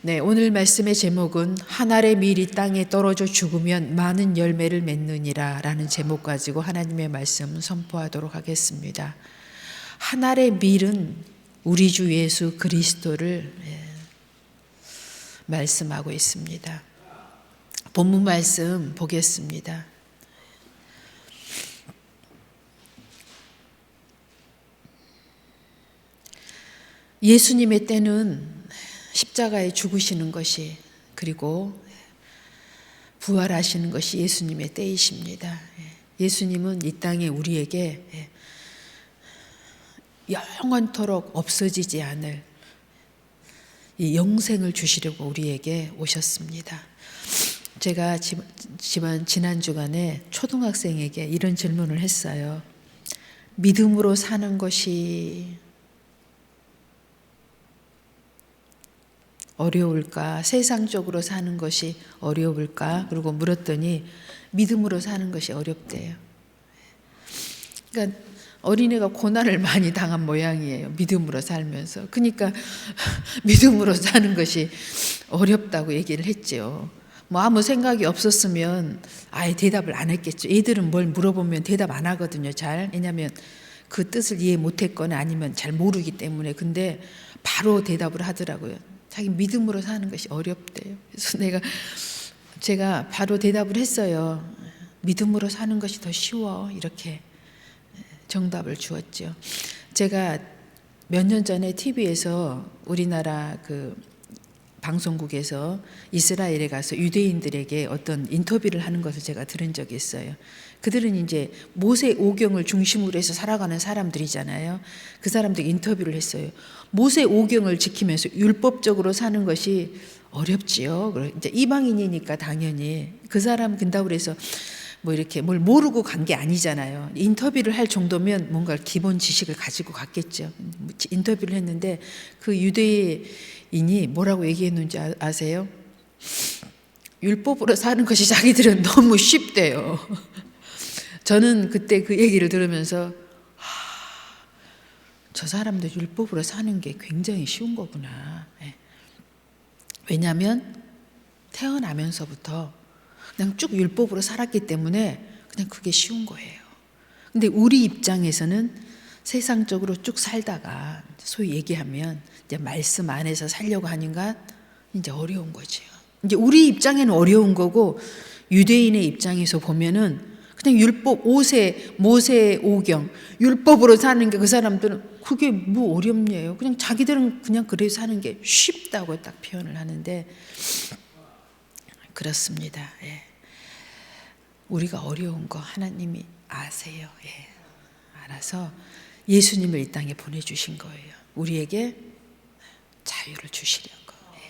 네, 오늘 말씀의 제목은 한 알의 밀이 땅에 떨어져 죽으면 많은 열매를 맺느니라 라는 제목 가지고 하나님의 말씀 선포하도록 하겠습니다. 한 알의 밀은 우리 주 예수 그리스도를 말씀하고 있습니다. 본문 말씀 보겠습니다. 예수님의 때는 십자가에 죽으시는 것이, 그리고 부활하시는 것이 예수님의 때이십니다. 예수님은 이 땅에 우리에게 영원토록 없어지지 않을 이 영생을 주시려고 우리에게 오셨습니다. 제가 지난 주간에 초등학생에게 이런 질문을 했어요. 믿음으로 사는 것이 어려울까? 세상적으로 사는 것이 어려울까? 그리고 물었더니 믿음으로 사는 것이 어렵대요. 그러니까 어린애가 고난을 많이 당한 모양이에요. 믿음으로 살면서. 그러니까 믿음으로 사는 것이 어렵다고 얘기를 했죠. 뭐 아무 생각이 없었으면 아예 대답을 안 했겠죠. 애들은 뭘 물어보면 대답 안 하거든요. 잘. 왜냐하면 그 뜻을 이해 못했거나 아니면 잘 모르기 때문에. 근데 바로 대답을 하더라고요. 자기 믿음으로 사는 것이 어렵대요. 그래서 제가 바로 대답을 했어요. 믿음으로 사는 것이 더 쉬워. 이렇게 정답을 주었죠. 제가 몇 년 전에 TV에서 우리나라 그 방송국에서 이스라엘에 가서 유대인들에게 어떤 인터뷰를 하는 것을 제가 들은 적이 있어요. 그들은 이제 모세 오경을 중심으로 해서 살아가는 사람들이잖아요. 그 사람들에게 인터뷰를 했어요. 모세 오경을 지키면서 율법적으로 사는 것이 어렵지요. 이제 이방인이니까 당연히 그 사람 근다고 해서 뭐 이렇게 뭘 모르고 간 게 아니잖아요. 인터뷰를 할 정도면 뭔가 기본 지식을 가지고 갔겠죠. 인터뷰를 했는데 그 유대인이 뭐라고 얘기했는지 아세요? 율법으로 사는 것이 자기들은 너무 쉽대요. 저는 그때 그 얘기를 들으면서 저 사람들 율법으로 사는 게 굉장히 쉬운 거구나. 왜냐하면 태어나면서부터 그냥 쭉 율법으로 살았기 때문에 그냥 그게 쉬운 거예요. 근데 우리 입장에서는 세상적으로 쭉 살다가 소위 얘기하면 이제 말씀 안에서 살려고 하니까 이제 어려운 거죠. 이제 우리 입장에는 어려운 거고 유대인의 입장에서 보면은 그냥 율법 모세 오경 율법으로 사는 게 그 사람들은 그게 뭐 어렵냐요. 그냥 자기들은 그냥 그래 사는 게 쉽다고 딱 표현을 하는데 그렇습니다. 예. 우리가 어려운 거 하나님이 아세요. 예. 알아서 예수님을 이 땅에 보내주신 거예요. 우리에게 자유를 주시려고. 예.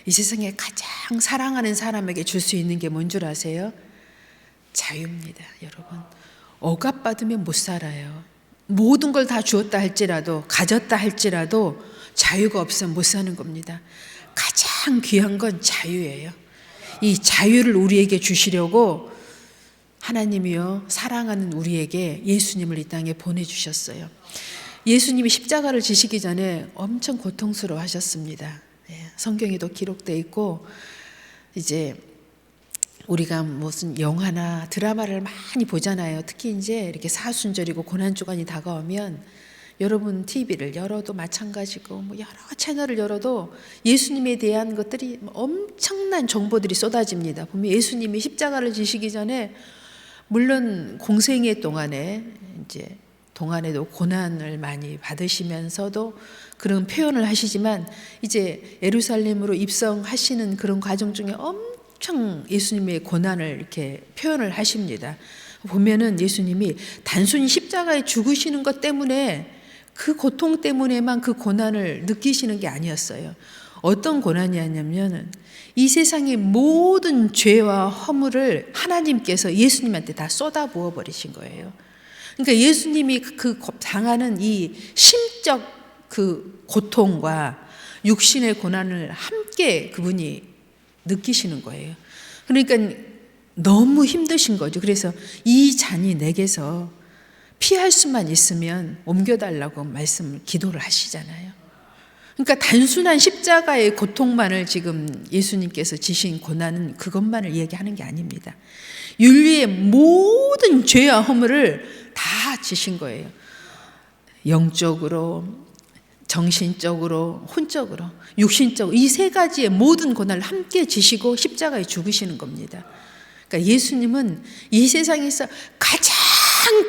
이 세상에 가장 사랑하는 사람에게 줄 수 있는 게 뭔 줄 아세요? 자유입니다. 여러분, 억압받으면 못 살아요. 모든 걸 다 주었다 할지라도, 가졌다 할지라도 자유가 없으면 못 사는 겁니다. 가장 귀한 건 자유예요. 이 자유를 우리에게 주시려고 하나님이요, 사랑하는 우리에게 예수님을 이 땅에 보내주셨어요. 예수님이 십자가를 지시기 전에 엄청 고통스러워 하셨습니다. 성경에도 기록되어 있고, 이제 우리가 무슨 영화나 드라마를 많이 보잖아요. 특히 이제 이렇게 사순절이고 고난주간이 다가오면 여러분 TV를 열어도 마찬가지고 뭐 여러 채널을 열어도 예수님에 대한 것들이 엄청난 정보들이 쏟아집니다. 보면 예수님이 십자가를 지시기 전에 물론 공생애 동안에도 고난을 많이 받으시면서도 그런 표현을 하시지만 이제 예루살렘으로 입성하시는 그런 과정 중에 엄청 예수님의 고난을 이렇게 표현을 하십니다. 보면은 예수님이 단순히 십자가에 죽으시는 것 때문에 그 고통 때문에만 그 고난을 느끼시는 게 아니었어요. 어떤 고난이었냐면 이 세상의 모든 죄와 허물을 하나님께서 예수님한테 다 쏟아부어 버리신 거예요. 그러니까 예수님이 그 당하는 이 심적 그 고통과 육신의 고난을 함께 그분이 느끼시는 거예요. 그러니까 너무 힘드신 거죠. 그래서 이 잔이 내게서 피할 수만 있으면 옮겨달라고 기도를 하시잖아요. 그러니까 단순한 십자가의 고통만을 지금 예수님께서 지신 고난은 그것만을 얘기하는 게 아닙니다. 윤리의 모든 죄와 허물을 다 지신 거예요. 영적으로, 정신적으로, 혼적으로, 육신적으로 이 세 가지의 모든 고난을 함께 지시고 십자가에 죽으시는 겁니다. 그러니까 예수님은 이 세상에서 가장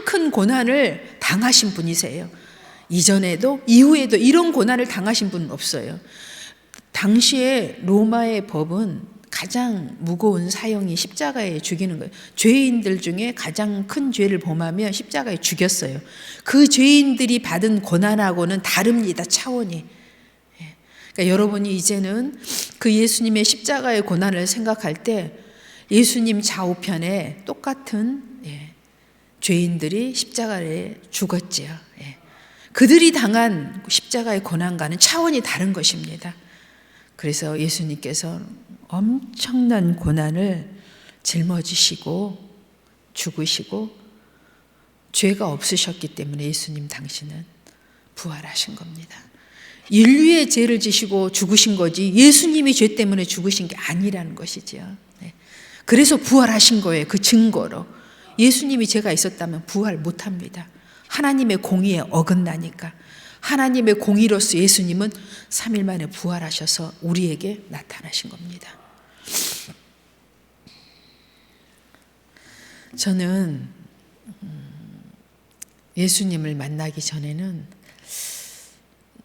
큰 고난을 당하신 분이세요. 이전에도 이후에도 이런 고난을 당하신 분은 없어요. 당시에 로마의 법은 가장 무거운 사형이 십자가에 죽이는 거예요. 죄인들 중에 가장 큰 죄를 범하면 십자가에 죽였어요. 그 죄인들이 받은 고난하고는 다릅니다, 차원이. 그러니까 여러분이 이제는 그 예수님의 십자가의 고난을 생각할 때 예수님 좌우편에 똑같은 죄인들이 십자가에 죽었지요. 그들이 당한 십자가의 고난과는 차원이 다른 것입니다. 그래서 예수님께서 엄청난 고난을 짊어지시고 죽으시고 죄가 없으셨기 때문에 예수님 당신은 부활하신 겁니다. 인류의 죄를 지시고 죽으신 거지 예수님이 죄 때문에 죽으신 게 아니라는 것이지요. 그래서 부활하신 거예요. 그 증거로. 예수님이 죄가 있었다면 부활 못합니다. 하나님의 공의에 어긋나니까. 하나님의 공의로서 예수님은 3일 만에 부활하셔서 우리에게 나타나신 겁니다. 저는 예수님을 만나기 전에는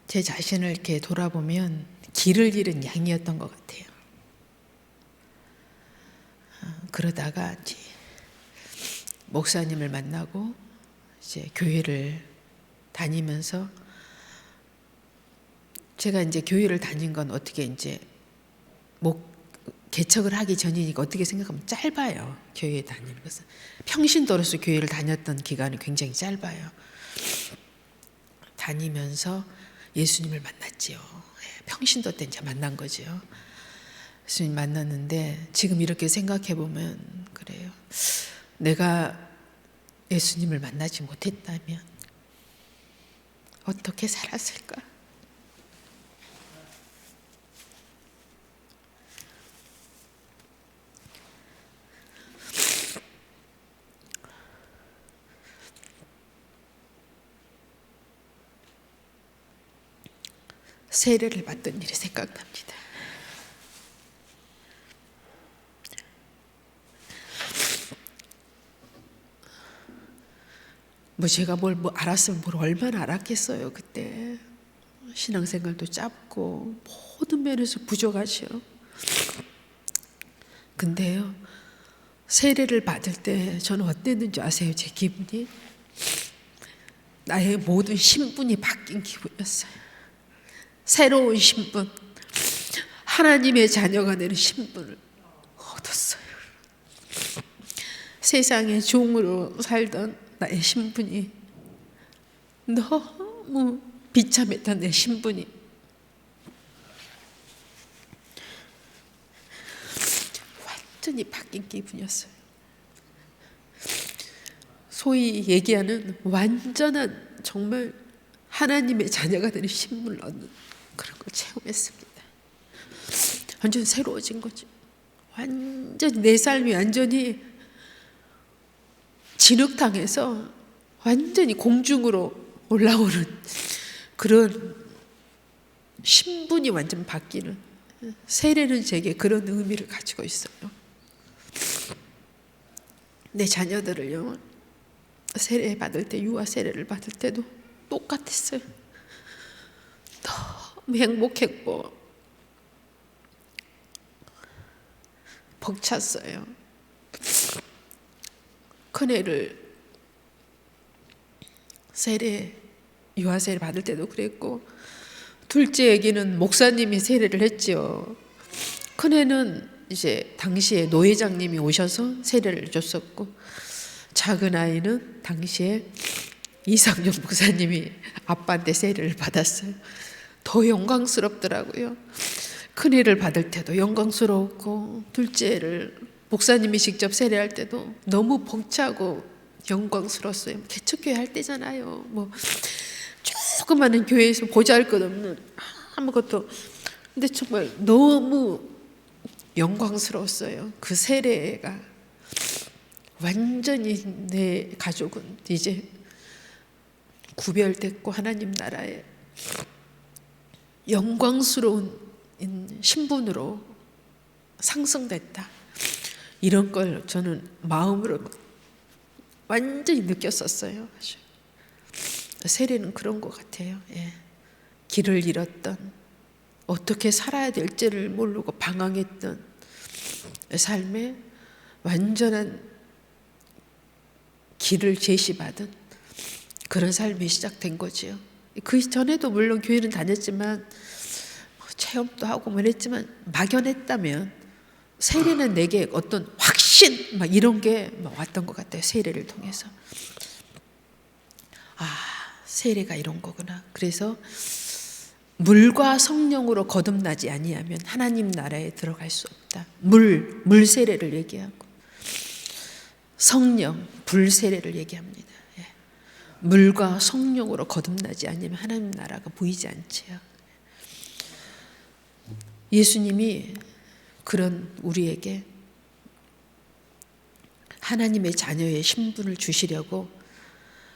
제 자신을 이렇게 돌아보면 길을 잃은 양이었던 것 같아요. 그러다가 이제 목사님을 만나고 이제 교회를 다니면서 제가 이제 교회를 다닌 건 어떻게 이제 개척을 하기 전이니까 어떻게 생각하면 짧아요. 교회에 다니는 것은 평신도로서 교회를 다녔던 기간이 굉장히 짧아요. 다니면서 예수님을 만났지요. 평신도 때 이제 만난 거죠. 예수님 만났는데 지금 이렇게 생각해 보면 그래요. 내가 예수님을 만나지 못했다면 어떻게 살았을까? 세례를 받던 일이 생각납니다. 제가 뭘 알았으면 뭘 얼마나 알았겠어요. 그때 신앙생활도 짧고 모든 면에서 부족하죠. 근데요, 세례를 받을 때 저는 어땠는지 아세요? 제 기분이 나의 모든 신분이 바뀐 기분이었어요. 새로운 신분, 하나님의 자녀가 되는 신분을 얻었어요. 세상의 종으로 살던 나의 신분이 너무 비참했던 내 신분이 완전히 바뀐 기분이었어요. 소위 얘기하는 완전한 정말 하나님의 자녀가 되는 신분을 얻는 그런 걸 체험했습니다. 완전 새로워진 거죠. 완전히 내 삶이 완전히 진흙탕에서 완전히 공중으로 올라오는 그런 신분이 완전 바뀌는, 세례는 제게 그런 의미를 가지고 있어요. 내 자녀들을요, 세례 받을 때, 유아 세례를 받을 때도 똑같았어요. 너무 행복했고 벅찼어요. 큰애를 유아 세례 받을 때도 그랬고, 둘째 애기는 목사님이 세례를 했지요. 큰애는 이제 당시에 노회장님이 오셔서 세례를 줬었고, 작은 아이는 당시에 이상용 목사님이 아빠한테 세례를 받았어요. 더 영광스럽더라고요. 큰애를 받을 때도 영광스러웠고, 둘째를 목사님이 직접 세례할 때도 너무 벅차고 영광스러웠어요. 개척교회 할 때잖아요. 조그마한 교회에서 보잘것없는 아무것도. 근데 정말 너무 영광스러웠어요. 그 세례가 완전히 내 가족은 이제 구별됐고 하나님 나라에 영광스러운 신분으로 상승됐다. 이런 걸 저는 마음으로 완전히 느꼈었어요. 세례는 그런 것 같아요. 예. 길을 잃었던, 어떻게 살아야 될지를 모르고 방황했던 삶에 완전한 길을 제시받은 그런 삶이 시작된 거지요. 그 전에도 물론 교회는 다녔지만 체험도 하고 뭐 했지만 막연했다면 세례는 내게 어떤 확신 막 이런 게 왔던 것 같아요. 세례를 통해서. 아, 세례가 이런 거구나. 그래서 물과 성령으로 거듭나지 아니하면 하나님 나라에 들어갈 수 없다. 물 세례를 얘기하고 성령, 불 세례를 얘기합니다. 예. 물과 성령으로 거듭나지 아니하면 하나님 나라가 보이지 않지요. 예수님이 그런 우리에게 하나님의 자녀의 신분을 주시려고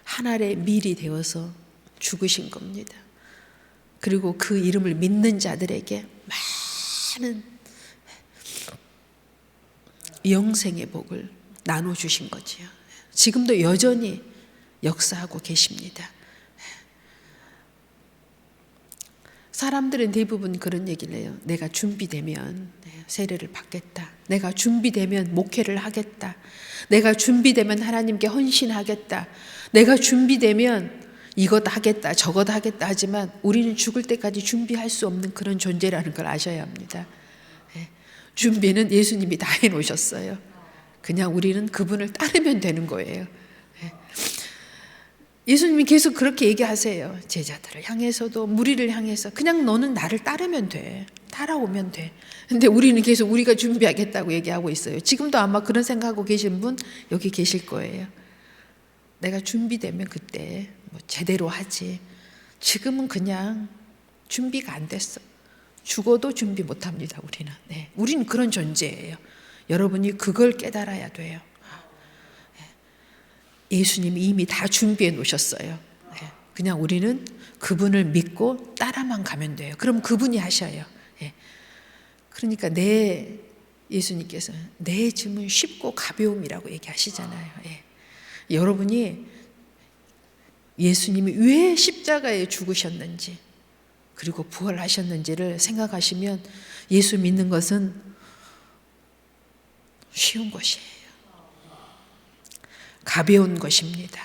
한 알의 밀이 되어서 죽으신 겁니다. 그리고 그 이름을 믿는 자들에게 많은 영생의 복을 나눠주신 거지요. 지금도 여전히 역사하고 계십니다. 사람들은 대부분 그런 얘기를 해요. 내가 준비되면 세례를 받겠다. 내가 준비되면 목회를 하겠다. 내가 준비되면 하나님께 헌신하겠다. 내가 준비되면 이것 하겠다, 저것 하겠다 하지만 우리는 죽을 때까지 준비할 수 없는 그런 존재라는 걸 아셔야 합니다. 준비는 예수님이 다 해놓으셨어요. 그냥 우리는 그분을 따르면 되는 거예요. 예수님이 계속 그렇게 얘기하세요. 제자들을 향해서도 무리를 향해서 그냥 너는 나를 따르면 돼. 따라오면 돼. 근데 우리는 계속 우리가 준비하겠다고 얘기하고 있어요. 지금도 아마 그런 생각하고 계신 분 여기 계실 거예요. 내가 준비되면 그때 뭐 제대로 하지. 지금은 그냥 준비가 안 됐어. 죽어도 준비 못합니다. 우리는. 네. 우리는 그런 존재예요. 여러분이 그걸 깨달아야 돼요. 예수님이 이미 다 준비해 놓으셨어요. 그냥 우리는 그분을 믿고 따라만 가면 돼요. 그럼 그분이 하셔요. 그러니까 예수님께서 내 짐은 쉽고 가벼움이라고 얘기하시잖아요. 여러분이 예수님이 왜 십자가에 죽으셨는지 그리고 부활하셨는지를 생각하시면 예수 믿는 것은 쉬운 것이에요. 가벼운 것입니다.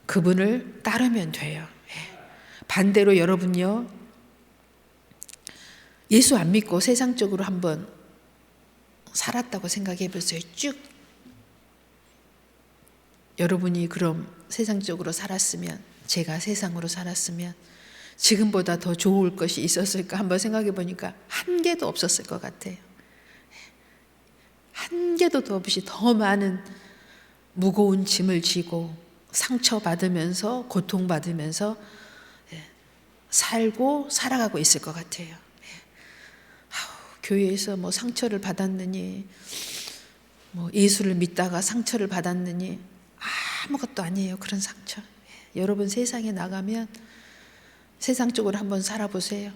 그분을 따르면 돼요. 반대로 여러분요, 예수 안 믿고 세상적으로 한번 살았다고 생각해 보세요. 쭉. 여러분이 그럼 세상적으로 살았으면, 제가 세상으로 살았으면 지금보다 더 좋을 것이 있었을까 한번 생각해 보니까 한 개도 없었을 것 같아요. 한 개도 더 없이 더 많은 무거운 짐을 지고 상처받으면서 고통받으면서 살고 살아가고 있을 것 같아요. 교회에서 뭐 상처를 받았느니 뭐 예수를 믿다가 상처를 받았느니 아무것도 아니에요. 그런 상처. 여러분 세상에 나가면 세상 쪽으로 한번 살아보세요.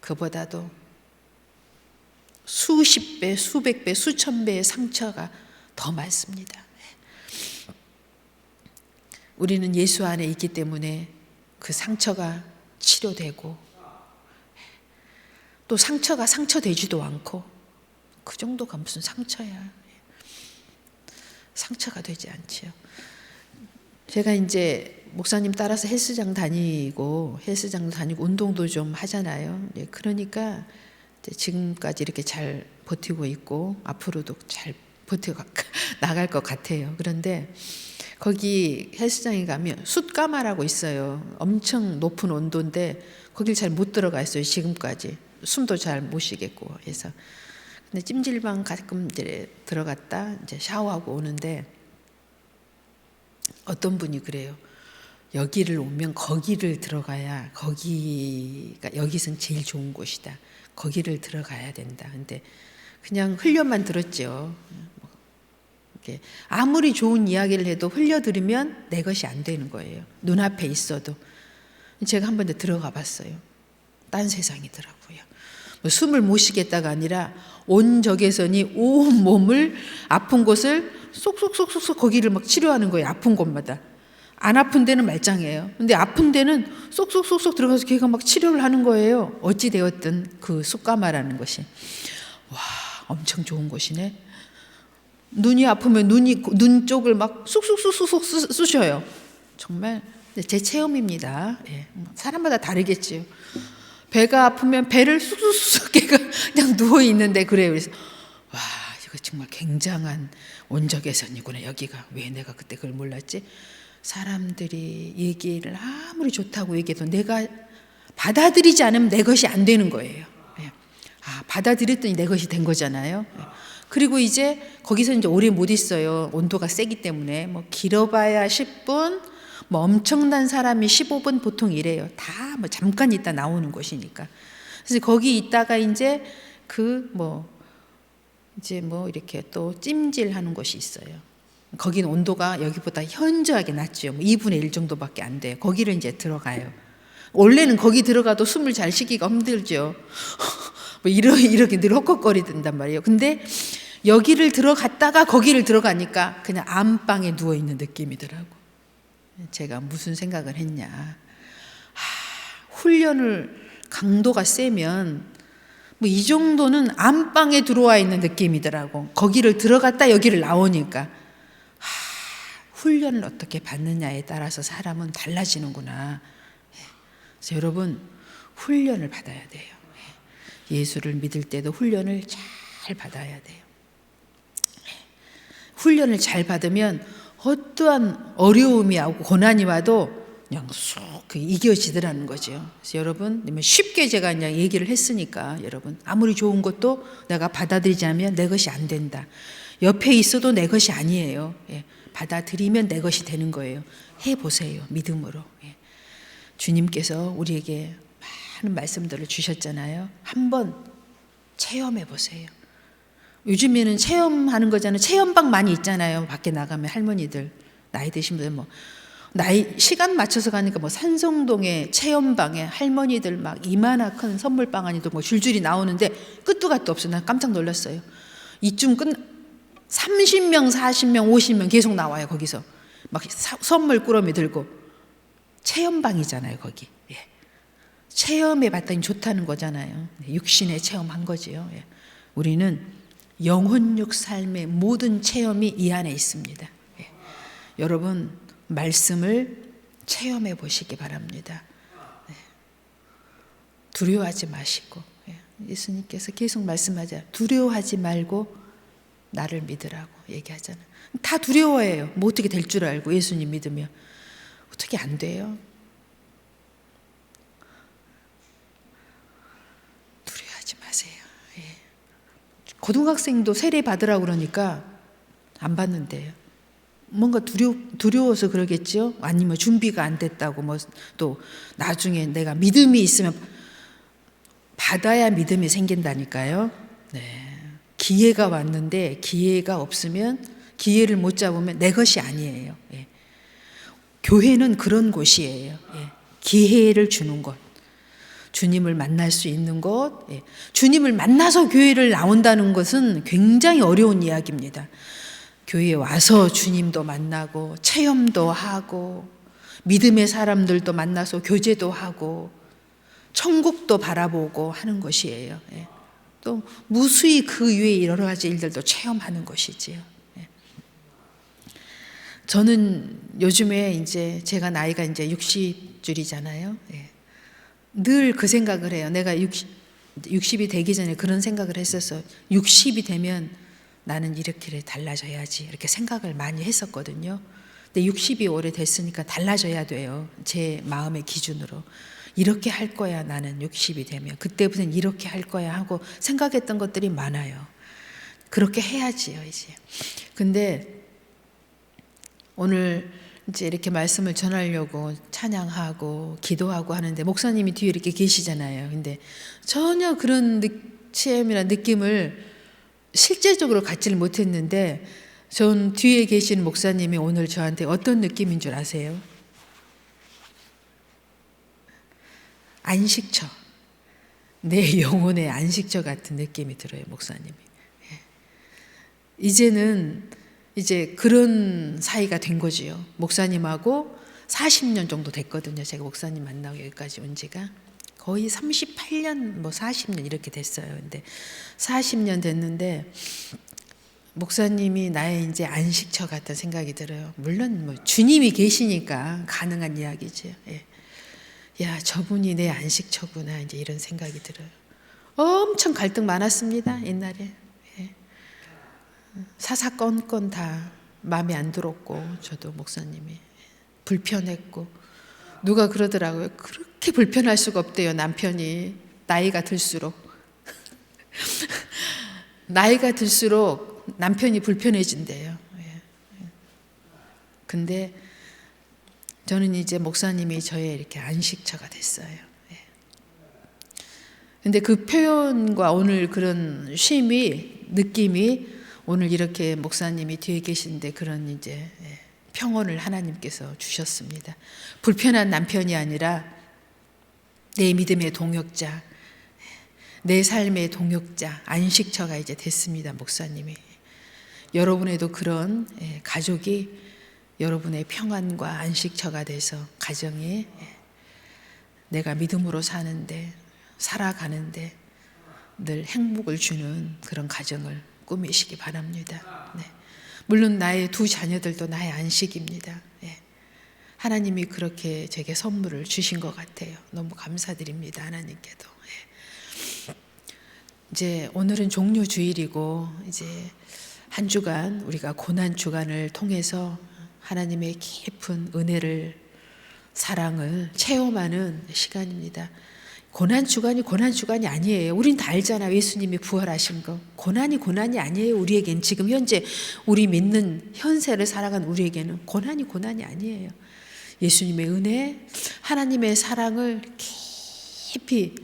그보다도 수십 배, 수백 배, 수천 배의 상처가 더 많습니다. 우리는 예수 안에 있기 때문에 그 상처가 치료되고 또 상처가 상처되지도 않고 그 정도가 무슨 상처야. 상처가 되지 않지요. 제가 이제 목사님 따라서 헬스장 다니고 운동도 좀 하잖아요. 그러니까 지금까지 이렇게 잘 버티고 있고 앞으로도 잘 버텨 나갈 것 같아요. 그런데 거기 헬스장에 가면 숯가마라고 있어요. 엄청 높은 온도인데 거길 잘 못 들어가 있어요. 지금까지 숨도 잘 못 쉬겠고 해서. 근데 찜질방 가끔 이제 들어갔다 이제 샤워하고 오는데 어떤 분이 그래요. 여기를 오면 거기를 들어가야 거기가 여기선 제일 좋은 곳이다. 거기를 들어가야 된다. 근데 그냥 흘려만 들었죠. 이렇게 아무리 좋은 이야기를 해도 흘려 들으면 내 것이 안 되는 거예요. 눈앞에 있어도. 제가 한 번 더 들어가 봤어요. 딴 세상이더라고요. 뭐 숨을 못 쉬겠다가 아니라 온 적외선이 온 몸을 아픈 곳을 쏙쏙쏙쏙 거기를 막 치료하는 거예요. 아픈 곳마다. 안 아픈 데는 말짱해요. 근데 아픈 데는 쏙쏙쏙쏙 들어가서 걔가 막 치료를 하는 거예요. 어찌 되었든 그 쑥가마라는 것이. 와, 엄청 좋은 곳이네. 눈이 아프면 눈 쪽을 막 쑥쑥쑥쑥 쑤셔요. 정말 제 체험입니다. 예. 사람마다 다르겠지요. 배가 아프면 배를 쑥쑥쑥 걔가 그냥 누워 있는데 그래요. 그래서 와, 이거 정말 굉장한 온적외선이구나. 여기가 왜 내가 그때 그걸 몰랐지? 사람들이 얘기를 아무리 좋다고 얘기해도 내가 받아들이지 않으면 내 것이 안 되는 거예요. 예. 아, 받아들였더니 내 것이 된 거잖아요. 예. 그리고 이제 거기서 이제 오래 못 있어요. 온도가 세기 때문에. 뭐 길어봐야 10분, 뭐 엄청난 사람이 15분 보통 이래요. 다 뭐 잠깐 있다 나오는 곳이니까. 그래서 거기 있다가 이제 이제 이렇게 또 찜질하는 곳이 있어요. 거기는 온도가 여기보다 현저하게 낮죠. 2분의 1 정도밖에 안 돼요. 거기를 이제 들어가요. 원래는 거기 들어가도 숨을 잘 쉬기가 힘들죠. 뭐 이렇게 늘 헛헛거리던단 말이에요. 근데 여기를 들어갔다가 거기를 들어가니까 그냥 안방에 누워 있는 느낌이더라고. 제가 무슨 생각을 했냐. 훈련을 강도가 세면 뭐 이 정도는 안방에 들어와 있는 느낌이더라고. 거기를 들어갔다 여기를 나오니까. 훈련을 어떻게 받느냐에 따라서 사람은 달라지는구나. 그래서 여러분 훈련을 받아야 돼요. 예수를 믿을 때도 훈련을 잘 받아야 돼요. 훈련을 잘 받으면 어떠한 어려움이 오고 고난이 와도 그냥 쑥 이겨지더라는 거죠. 그래서 여러분 쉽게 제가 그냥 얘기를 했으니까 여러분 아무리 좋은 것도 내가 받아들이지 않으면 내 것이 안 된다. 옆에 있어도 내 것이 아니에요. 받아들이면 내 것이 되는 거예요. 해보세요. 믿음으로. 주님께서 우리에게 많은 말씀들을 주셨잖아요. 한번 체험해 보세요. 요즘에는 체험하는 거잖아요. 체험방 많이 있잖아요. 밖에 나가면 할머니들 나이 드신 분들 시간 맞춰서 가니까 산성동에 체험방에 할머니들 막 이마나 큰 선물방 안에도 줄줄이 나오는데 끝도 갓도 없어. 난 깜짝 놀랐어요. 이쯤 30명, 40명, 50명 계속 나와요. 거기서 막 선물 꾸러미 들고. 체험방이잖아요. 거기. 체험해 봤더니 좋다는 거잖아요. 육신의 체험한 거지요. 우리는 영혼육 삶의 모든 체험이 이 안에 있습니다. 여러분 말씀을 체험해 보시기 바랍니다. 두려워하지 마시고 예수님께서 계속 말씀하자. 두려워하지 말고 나를 믿으라고 얘기하잖아요. 다 두려워해요. 뭐 어떻게 될 줄 알고 예수님 믿으면 어떻게 안 돼요? 두려워하지 마세요. 고등학생도 세례 받으라고 그러니까 안 받는데요. 뭔가 두려워서 그러겠죠. 아니면 준비가 안 됐다고 또 나중에 내가 믿음이 있으면 받아야 믿음이 생긴다니까요. 기회가 왔는데 기회가 없으면 기회를 못 잡으면 내 것이 아니에요. 교회는 그런 곳이에요. 기회를 주는 곳. 주님을 만날 수 있는 곳. 주님을 만나서 교회를 나온다는 것은 굉장히 어려운 이야기입니다. 교회에 와서 주님도 만나고 체험도 하고 믿음의 사람들도 만나서 교제도 하고 천국도 바라보고 하는 것이에요. 또 무수히 그 외에 여러 가지 일들도 체험하는 것이지요. 저는 요즘에 이제 제가 나이가 이제 60줄이잖아요. 늘 그 생각을 해요. 내가 60이 되기 전에 그런 생각을 했었어요. 60이 되면 나는 이렇게 달라져야지 이렇게 생각을 많이 했었거든요. 근데 60이 오래됐으니까 달라져야 돼요. 제 마음의 기준으로. 이렇게 할 거야 나는 60이 되면. 그때부터는 이렇게 할 거야 하고 생각했던 것들이 많아요. 그렇게 해야지요 이제. 근데 오늘 이제 이렇게 말씀을 전하려고 찬양하고 기도하고 하는데 목사님이 뒤에 이렇게 계시잖아요. 근데 전혀 그런 체험이나 느낌을 실제적으로 갖지를 못했는데 전 뒤에 계신 목사님이 오늘 저한테 어떤 느낌인 줄 아세요? 안식처. 내 영혼의 안식처 같은 느낌이 들어요, 목사님이. 이제는 이제 그런 사이가 된 거지요. 목사님하고 40년 정도 됐거든요. 제가 목사님 만나고 여기까지 온 지가 거의 38년, 뭐 40년 이렇게 됐어요. 근데 40년 됐는데 목사님이 나의 이제 안식처 같은 생각이 들어요. 물론 뭐 주님이 계시니까 가능한 이야기죠. 예. 야, 저분이 내 안식처구나. 이제 이런 생각이 들어요. 엄청 갈등 많았습니다. 옛날에. 예. 사사건건 다 마음에 안 들었고, 저도 목사님이 불편했고, 누가 그러더라고요. 그렇게 불편할 수가 없대요, 남편이. 나이가 들수록. 나이가 들수록 남편이 불편해진대요. 예. 근데 저는 이제 목사님이 저의 이렇게 안식처가 됐어요. 예. 근데 그 표현과 오늘 그런 쉼이, 느낌이 오늘 이렇게 목사님이 뒤에 계신데 그런 이제 평온을 하나님께서 주셨습니다. 불편한 남편이 아니라 내 믿음의 동역자, 내 삶의 동역자, 안식처가 이제 됐습니다, 목사님이. 여러분에도 그런 가족이 여러분의 평안과 안식처가 돼서 가정에 내가 믿음으로 사는데, 살아가는데 늘 행복을 주는 그런 가정을 꾸미시기 바랍니다. 네. 물론 나의 두 자녀들도 나의 안식입니다. 예. 하나님이 그렇게 제게 선물을 주신 것 같아요. 너무 감사드립니다, 하나님께도. 예. 이제 오늘은 종료주일이고 이제 한 주간 우리가 고난 주간을 통해서 하나님의 깊은 은혜를, 사랑을 체험하는 시간입니다. 고난 주간이 아니에요. 우린 다 알잖아요. 예수님이 부활하신 거. 고난이 아니에요. 우리에겐 지금 현재 우리 믿는 현세를 살아간 우리에게는 고난이 아니에요. 예수님의 은혜, 하나님의 사랑을 깊이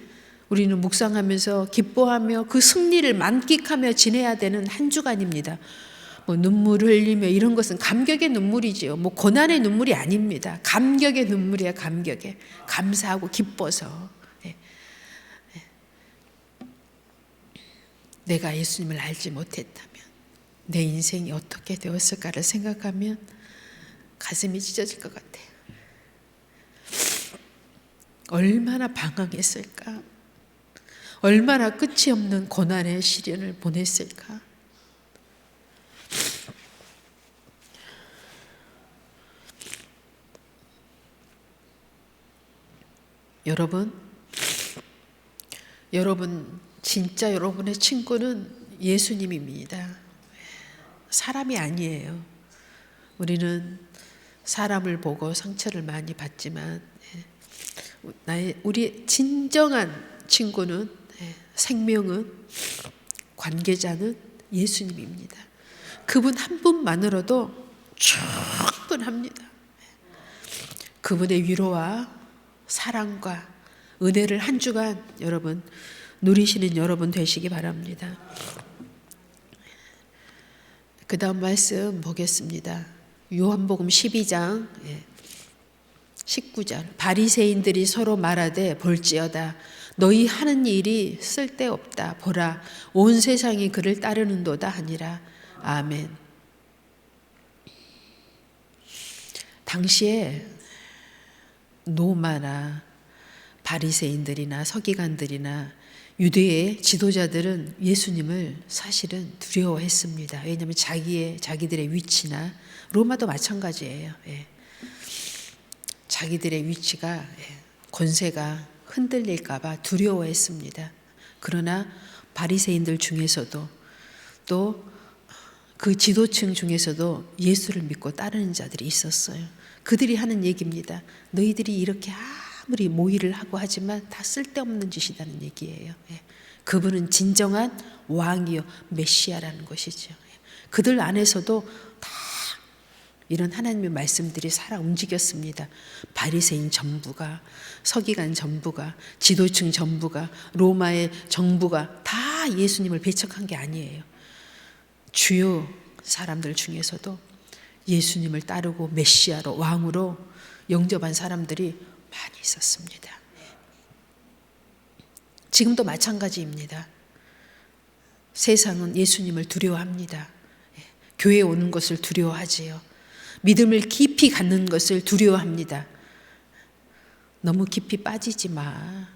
우리는 묵상하면서 기뻐하며 그 승리를 만끽하며 지내야 되는 한 주간입니다. 뭐 눈물을 흘리며 이런 것은 감격의 눈물이지요. 뭐 고난의 눈물이 아닙니다. 감격의 눈물이야, 감격의. 감사하고 기뻐서. 내가 예수님을 알지 못했다면 내 인생이 어떻게 되었을까를 생각하면 가슴이 찢어질 것 같아요. 얼마나 방황했을까? 얼마나 끝이 없는 고난의 시련을 보냈을까? 여러분 진짜 여러분의 친구는 예수님입니다. 사람이 아니에요. 우리는 사람을 보고 상처를 많이 받지만 우리 진정한 친구는, 생명은, 관계자는 예수님입니다. 그분 한 분만으로도 충분합니다. 그분의 위로와 사랑과 은혜를 한 주간 여러분 누리시는 여러분 되시기 바랍니다. 그 다음 말씀 보겠습니다. 요한복음 12장 19절. 바리새인들이 서로 말하되 볼지어다 너희 하는 일이 쓸데없다. 보라 온 세상이 그를 따르는도다 하니라. 아멘. 당시에 노마나 바리새인들이나 서기관들이나 유대의 지도자들은 예수님을 사실은 두려워했습니다. 왜냐하면 자기들의 위치나, 로마도 마찬가지예요. 자기들의 위치가, 권세가 흔들릴까 봐 두려워했습니다. 그러나 바리새인들 중에서도 또 그 지도층 중에서도 예수를 믿고 따르는 자들이 있었어요. 그들이 하는 얘기입니다. 너희들이 이렇게 아무리 모의를 하고 하지만 다 쓸데없는 짓이라는 얘기예요. 그분은 진정한 왕이요 메시아라는 것이죠. 그들 안에서도 다 이런 하나님의 말씀들이 살아 움직였습니다. 바리새인 전부가, 서기관 전부가, 지도층 전부가, 로마의 정부가 다 예수님을 배척한 게 아니에요. 주요 사람들 중에서도 예수님을 따르고 메시아로, 왕으로 영접한 사람들이 많이 있었습니다. 지금도 마찬가지입니다. 세상은 예수님을 두려워합니다. 교회에 오는 것을 두려워하지요. 믿음을 깊이 갖는 것을 두려워합니다. 너무 깊이 빠지지 마.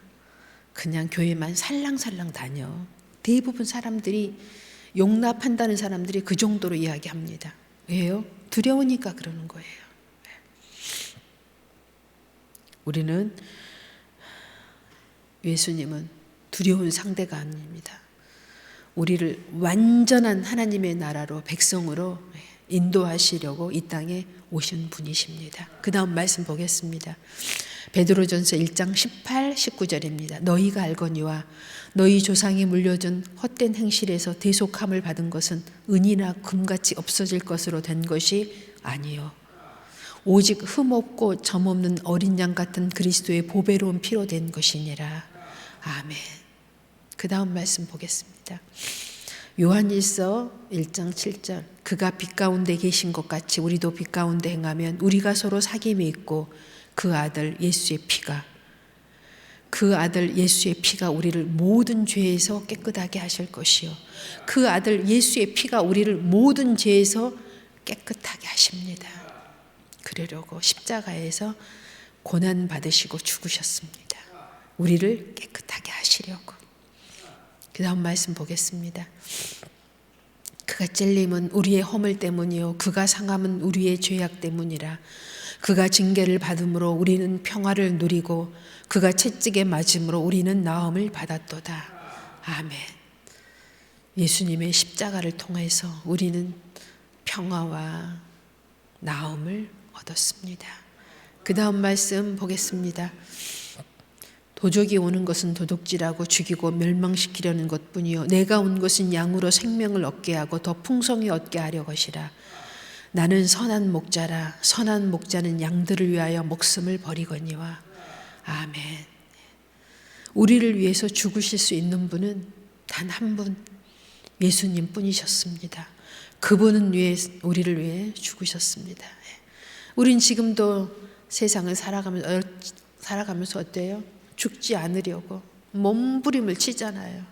그냥 교회만 살랑살랑 다녀. 대부분 사람들이, 용납한다는 사람들이 그 정도로 이야기합니다. 왜요? 두려우니까 그러는 거예요. 우리는, 예수님은 두려운 상대가 아닙니다. 우리를 완전한 하나님의 나라로, 백성으로 인도하시려고 이 땅에 오신 분이십니다. 그 다음 말씀 보겠습니다. 베드로전서 1장 18, 19절입니다. 너희가 알거니와 너희 조상이 물려준 헛된 행실에서 대속함을 받은 것은 은이나 금같이 없어질 것으로 된 것이 아니요 오직 흠없고 점없는 어린 양 같은 그리스도의 보배로운 피로 된 것이니라. 아멘. 그 다음 말씀 보겠습니다. 요한일서 1장 7절 그가 빛 가운데 계신 것 같이 우리도 빛 가운데 행하면 우리가 서로 사귐이 있고 그 아들 예수의 피가 우리를 모든 죄에서 깨끗하게 하실 것이요 그 아들 예수의 피가 우리를 모든 죄에서 깨끗하게 하십니다. 그러려고 십자가에서 고난 받으시고 죽으셨습니다. 우리를 깨끗하게 하시려고. 그 다음 말씀 보겠습니다. 그가 찔림은 우리의 허물 때문이요 그가 상함은 우리의 죄악 때문이라. 그가 징계를 받음으로 우리는 평화를 누리고 그가 채찍에 맞음으로 우리는 나음을 받았도다. 아멘. 예수님의 십자가를 통해서 우리는 평화와 나음을 얻었습니다. 그 다음 말씀 보겠습니다. 도적이 오는 것은 도둑질하고 죽이고 멸망시키려는 것뿐이요 내가 온 것은 양으로 생명을 얻게 하고 더 풍성히 얻게 하려 것이라. 나는 선한 목자라. 선한 목자는 양들을 위하여 목숨을 버리거니와. 아멘. 우리를 위해서 죽으실 수 있는 분은 단 한 분, 예수님 뿐이셨습니다. 그분은 우리를 위해 죽으셨습니다. 우린 지금도 세상을 살아가면서 어때요? 죽지 않으려고 몸부림을 치잖아요.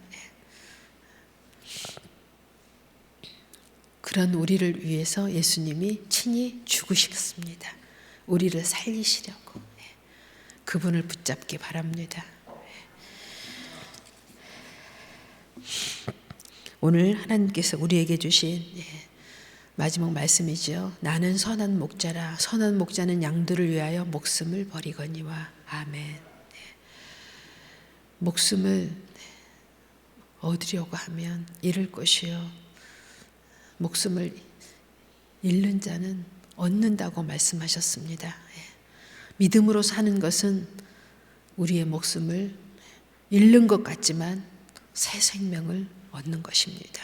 그런 우리를 위해서 예수님이 친히 죽으셨습니다. 우리를 살리시려고. 그분을 붙잡기 바랍니다. 오늘 하나님께서 우리에게 주신 마지막 말씀이죠. 나는 선한 목자라. 선한 목자는 양들을 위하여 목숨을 버리거니와. 아멘. 목숨을 얻으려고 하면 잃을 것이요 목숨을 잃는 자는 얻는다고 말씀하셨습니다. 믿음으로 사는 것은 우리의 목숨을 잃는 것 같지만 새 생명을 얻는 것입니다.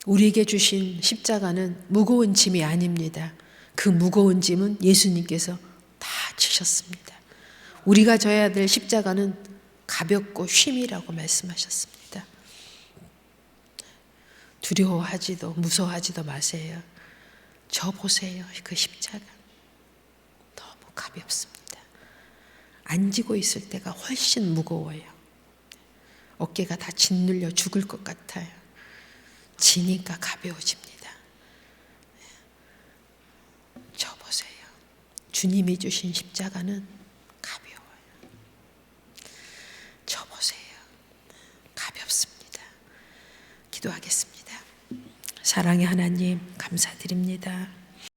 우리에게 주신 십자가는 무거운 짐이 아닙니다. 그 무거운 짐은 예수님께서 다 지셨습니다. 우리가 져야 될 십자가는 가볍고 쉼이라고 말씀하셨습니다. 두려워하지도 무서워하지도 마세요. 저 보세요. 그 십자가 너무 가볍습니다. 앉고 있을 때가 훨씬 무거워요. 어깨가 다 짓눌려 죽을 것 같아요. 지니까 가벼워집니다. 저 보세요. 주님이 주신 십자가는 가벼워요. 저 보세요. 가볍습니다. 기도하겠습니다. 사랑의 하나님 감사드립니다.